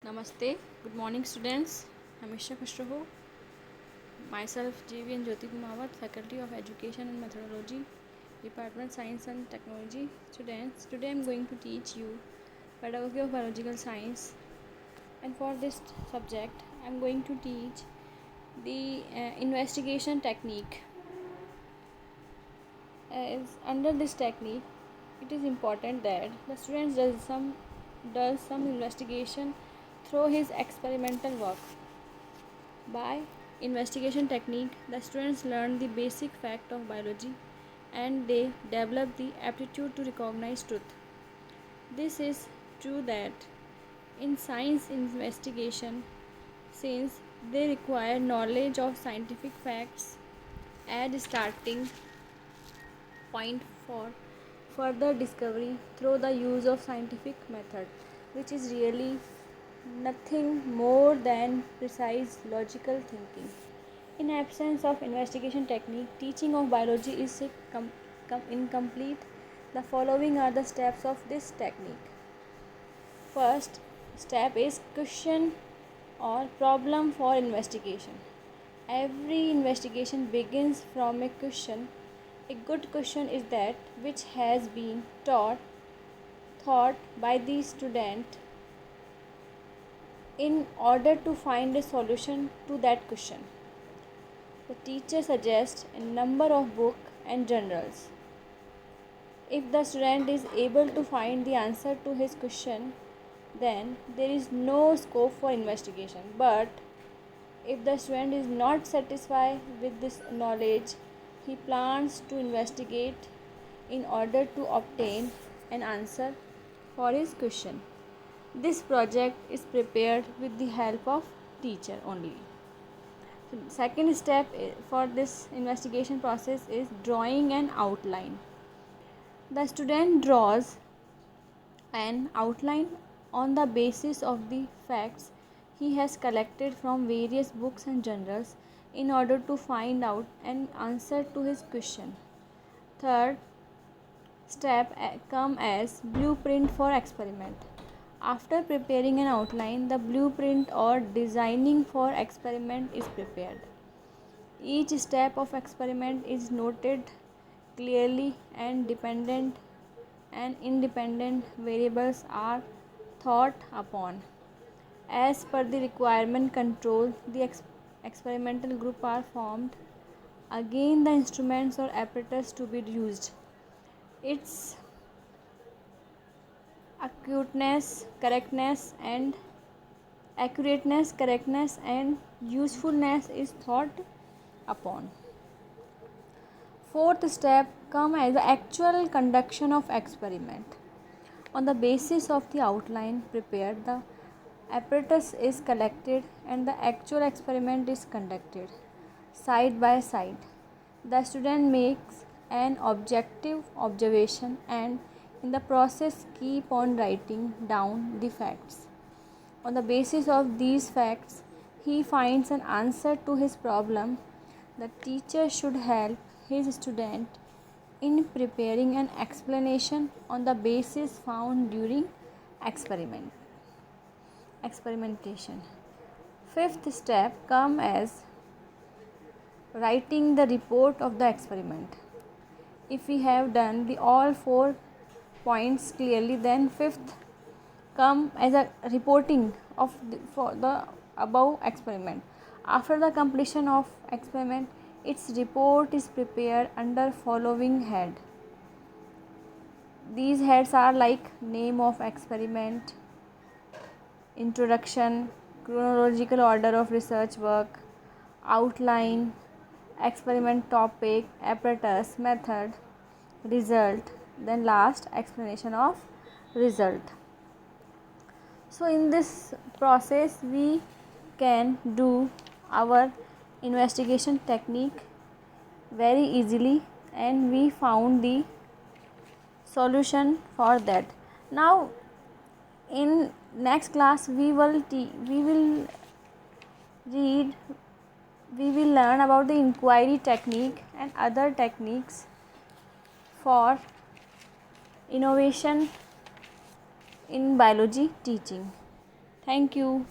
Namaste. Good morning, students. Hamisha खुश रहो. Myself, JVN Jyoti Kumawat, Faculty of Education and Methodology, Department Science and Technology. Students, today I am going to teach you Pedagogy of Biological Science, and for this subject, I am going to teach the investigation technique. Under this technique, it is important that the student does some investigation through his experimental work. By investigation technique, the students learn the basic fact of biology and they develop the aptitude to recognize truth. This is true that in science investigation, since they require knowledge of scientific facts as starting point for further discovery through the use of scientific method, which is really nothing more than precise logical thinking. In absence of investigation technique, teaching of biology is incomplete. The following are the steps of this technique. First step is question or problem for investigation. Every investigation begins from a question. A good question is that which has been thought by the student in order to find a solution to that question. The teacher suggests a number of books and journals. If the student is able to find the answer to his question, then there is no scope for investigation. But if the student is not satisfied with this knowledge, he plans to investigate in order to obtain an answer for his question. This project is prepared with the help of teacher only. So second step for this investigation process is drawing an outline. The student draws an outline on the basis of the facts he has collected from various books and journals in order to find out an answer to his question. Third step come as blueprint for experiment. After preparing an outline, the blueprint or designing for experiment is prepared. Each step of experiment is noted clearly and dependent and independent variables are thought upon. As per the requirement control, the experimental group are formed. Again, the instruments or apparatus to be used. Its accurateness, correctness, and usefulness is thought upon. Fourth step come as the actual conduction of experiment. On the basis of the outline prepared, the apparatus is collected and the actual experiment is conducted side by side. The student makes an objective observation and in the process keep on writing down the facts. On the basis of these facts, he finds an answer to his problem. The teacher should help his student in preparing an explanation on the basis found during experimentation. Fifth step come as writing the report of the experiment. If we have done the all 4 points clearly, then fifth come as a reporting of for the above experiment. After the completion of experiment, its report is prepared under following head. These heads are like name of experiment, introduction, chronological order of research work, outline, experiment topic, apparatus, method, result, then last explanation of result. So in this process we can do our investigation technique very easily and we found the solution for that. Now in next class we will learn about the inquiry technique and other techniques for innovation in biology teaching. Thank you.